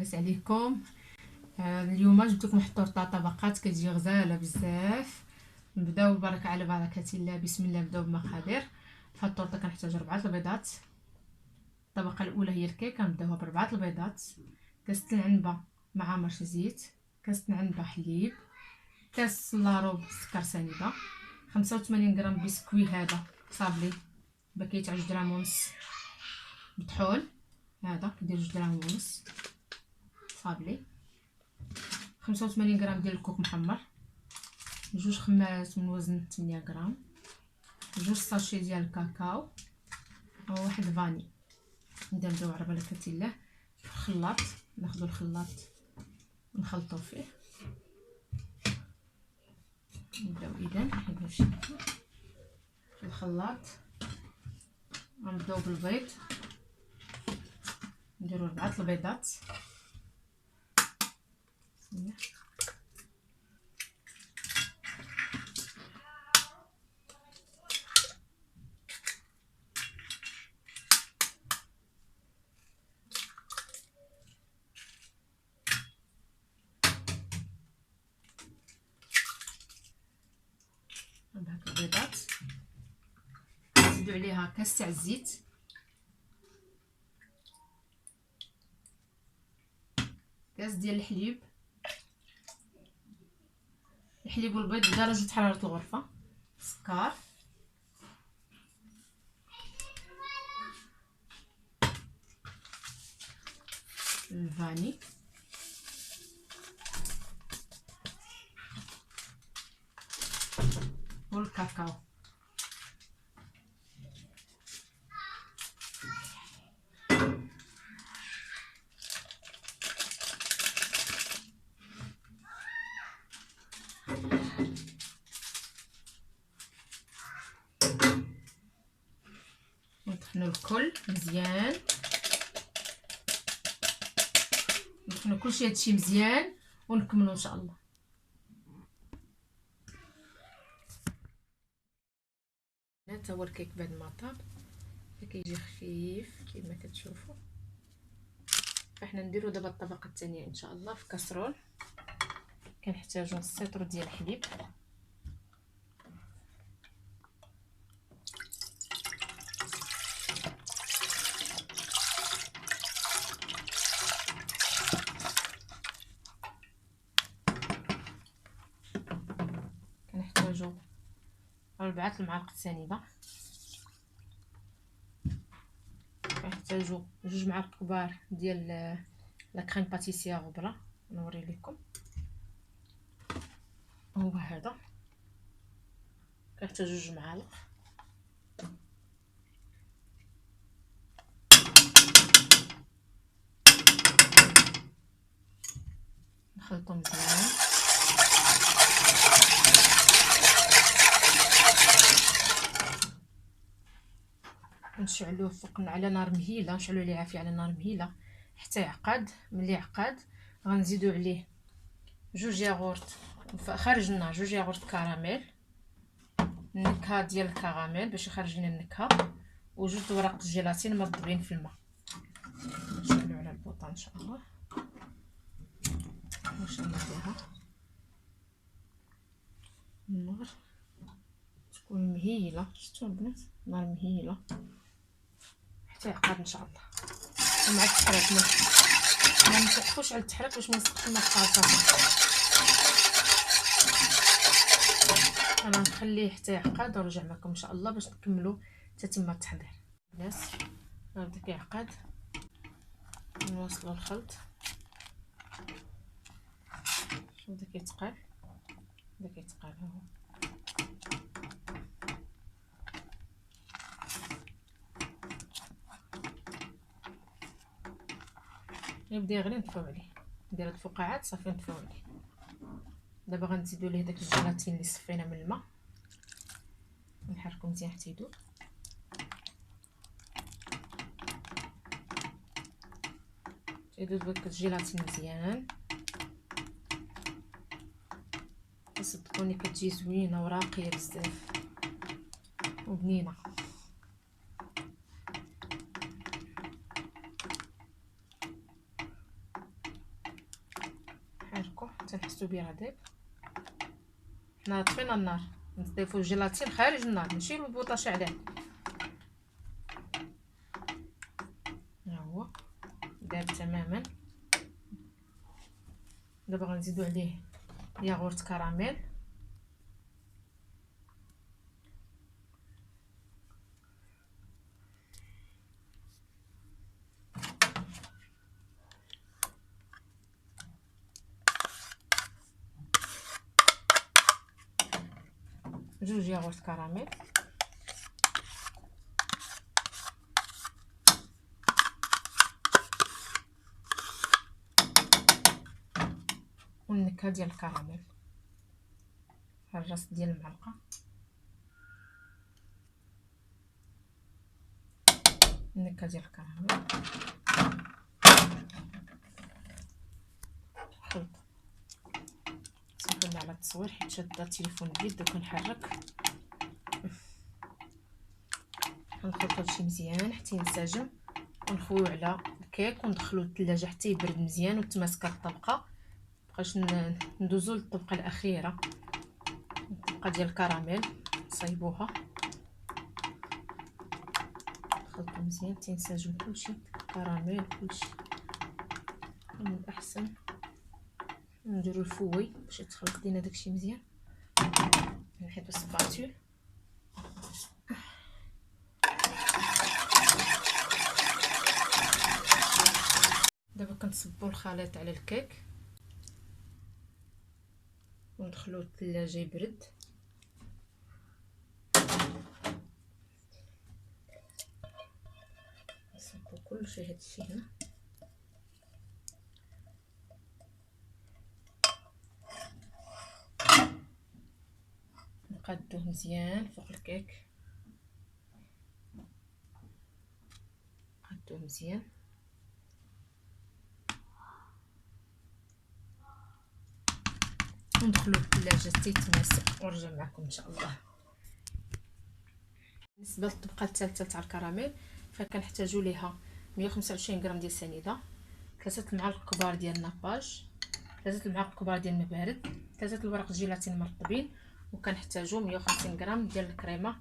لاباس عليكم. اليوم جبت لكم واحد الطورطه طبقات كتجي غزاله بزاف. نبداو البركه على بركه الله. بسم الله. نبداو بالمقادير. في هاد الطورطه كنحتاج 4 البيضات. الطبقه الاولى هي الكيك، كنبداوها ب4 البيضات، كاس العنبه مع مرش زيت، كاس العنبه حليب، كاس لاروب سكر سنيده، 85 غرام بسكوي هذا صابلي باكيت 10 درهم ونص، بطحول هذا كدير 2 درهم ونص صابلي، 85 غرام ديال الكوك محمر، 2 خمارات من وزن 8 غرام، 2 ساشي ديال الكاكاو، وواحد فاني. نبداو على بركه الله في الخلاط. ناخذ الخلاط نخلطو فيه. نبداو اذا في الخلاط. غنبداو بالبيض، نديرو 4 البيضات. هاك البيضات نزيدو عليها كاس تاع الزيت، كاس ديال الحليب والبيض بدرجه حراره الغرفه، سكر، الفاني، والكاكاو. نطحنوا الكل مزيان، نطحنوا كلشي هادشي مزيان ونكملوا ان شاء الله. هذا هو الكيك بعد ما طاب، كيجي خفيف كما كتشوفوا. فاحنا نديرو دابا الطبقه الثانيه ان شاء الله في كاسرول. كنحتاجو نص سيطر ديال الحليب، كنحتاجو 4 المعالق سنيده، كنحتاجو 2 معالق كبار ديال لا كريم باتيسيا غبره. نوري لكم هو هذا، كنحتاجو 2 معالق. نخلطو مزيان. نشعلوه فوق على نار مهيله، نشعلو ليه عافيه على نار مهيله حتى يعقد. ملي يعقد غنزيدو عليه 2 ياغورت خارج النار، 2 ياغورت كراميل، النكهه ديال الكراميل باش يخرج لنا النكهه، و2 ورق الجيلاتين مضروبين في الماء. نشعلو على البوطه ان شاء الله. نشعلو فيها النار تكون مهيله. شفتوا البنات نار مهيله حتى يعقد ان شاء الله. ومع التحريك ما نوقفوش على التحريك باش ما يسقطش لنا الطاسه. انا نخليه حتى يعقد ونرجع معكم ان شاء الله باش نكملوا حتى تما التحضير. الناس بدا كيعقد، نواصلوا الخلط. بدا كيتقال اهو. يبدا يغلي نطفيو عليه، ندير هاد الفقاعات صافي نطفيو عليه. دابا غنزيدو ليه داك الجيلاتين اللي صفينا من الماء، نحركو مزيان حتى يذوب. داك الجيلاتين مزيان. صدقوني كتجي زوينه وراقيه بزاف وبنينه. تنحسو بيه راه دايب. حنا طفينا النار، نضيفو الجيلاتين خارج النار ماشي البوطه شاعله. ها هو داب تماما. دابا غنزيدو عليه ياغورت كراميل. جوج ياغورت كراميل. والنكهه ديال الكراميل، الراس ديال المعلقه. النكهه ديال الكراميل. خلط. صافي على التصوير حيت شاده التليفون بيد وكنحرك. غنخلط هادشي مزيان حتى ينسجم، ونخويو على الكيك وندخلو للثلاجه حتى يبرد مزيان وتماسك الطبقه باش ندوزو للطبقه الاخيره، الطبقه ديال الكراميل. صايبوها نخلطو مزيان تينسجم كلشي، الكراميل كلشي. من الاحسن نديرو الفوي باش يتخلط لينا داكشي مزيان. نحيدو السباتول. دابا كنصبو الخليط على الكيك وندخلو للثلاجه يبرد. نصبو كلشي هادشي هنا. نقادوه مزيان فوق الكيك، نقادوه مزيان. وندخلو للثلاجه حتى يتماسك ونرجع معكم ان شاء الله. بالنسبه للطبقه الثالثه تاع الكراميل فكنحتاجو ليها 125 غرام ديال السنيده، 3 المعالق كبار ديال الناباج، 3 المعالق كبار ديال الماء بارد، 3 الورق جيلاتين مرطبين، وكنحتاجو 150 غرام ديال الكريمه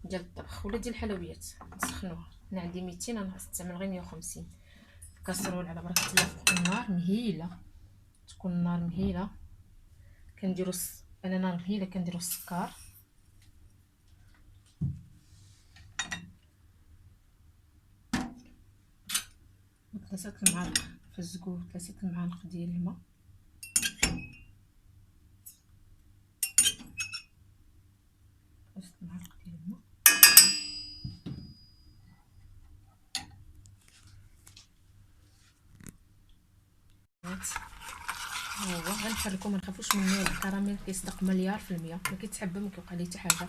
ديال الطبخ ولا ديال الحلويات نسخنوها. انا عندي 200، انا غنستعمل غير 150. كاسرول على بركه الله فوق النار مهيله، تكون النار مهيله. كنديرو انا نار مهيله كنديرو السكر، و3 المعالق فزقو 3 المعالق ديال الماء. المعالق ديال الماء هو غنحركو، ما نخافوش من الماء. الكراميل كيصدق مليار في المية، ما كيتحبى ما كيوقع ليه حتى حاجه.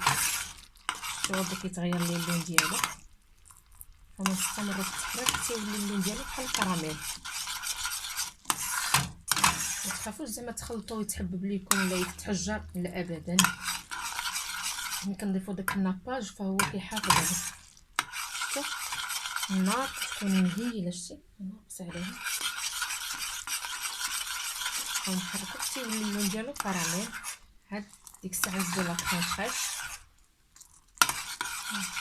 شوفوا بدا كيتغير ليه اللون ديالو، ونستمروا في التحريك حتى يولي اللون ديالو بحال الكراميل. ما تخافوش زعما تخلطوا ويتحبب ليكم ولا يتحجر، لا ابدا. ملي كنضيفوا داك الناباج فهو كيحافظ عليه. شفتوا النار كتكون مهيله، شتي ناقص عليها. ونحركو حتى يولي اللون ديالو كراميل. هاد ديك الساعه نزيدو لا كريم فريش،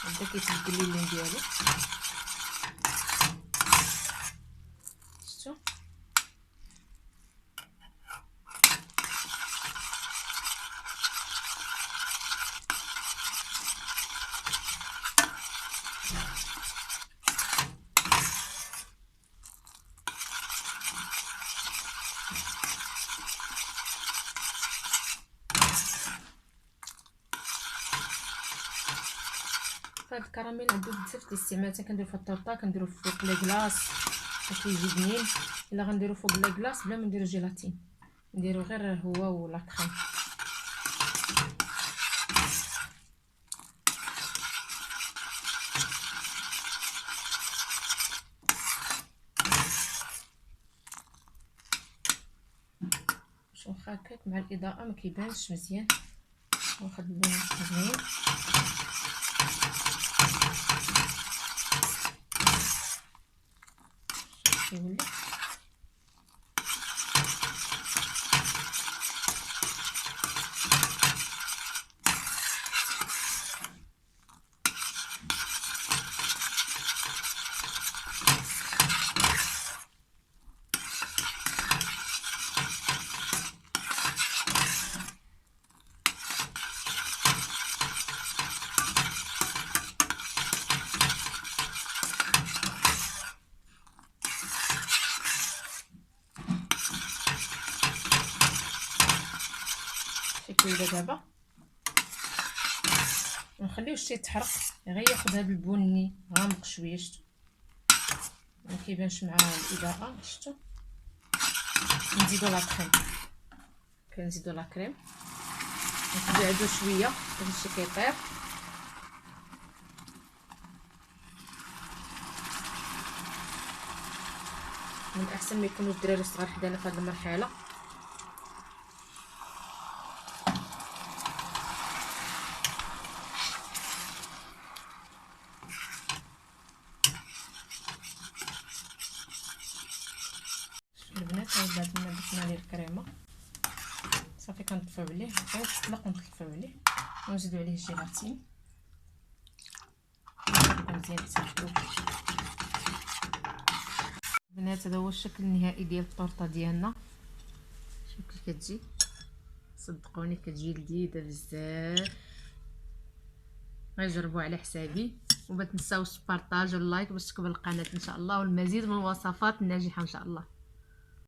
بدا كيتبدل لي اللون ديالو. شفتوا هاد الكراميل عندو بزاف ديال الاستعمالات. كنديرو في الطورطه، كنديرو فوق لي كلاص كيجي بنين. الا غنديرو فوق لي كلاص بلا ما نديرو جيلاتين، نديرو غير هو ولا كريم. واخا هكاك مع الاضاءه ما كيبانش مزيان، واخد اللون زوين. كيولي شويه دابا ونخليوه شتي يتحرق غير ياخذ هذا البني غامق شويه. شتو ما كيبانش مع الاضاءه. شتو نزيدو لا كريم، كنزيدو لا كريم نبعدو شويه باش هادشي كيطيب. من الاحسن ما يكونوا الدراري الصغار حدانا في هذه المرحله. البنات هاو بعد ما درنا ليه الكريمه صافي كنطفيو عليه غير تطلق ونطفيو عليه ونزيدو عليه الجيلاتين مزيان حتى البنات. هذا هو الشكل النهائي ديال الطورطه ديالنا. شوفوا كيف كتجي، صدقوني كتجي لذيذه بزاف. غنجربوا على حسابي وما تنساوش تبارطاجوا اللايك باش تكبر القناه ان شاء الله، والمزيد من الوصفات الناجحه ان شاء الله.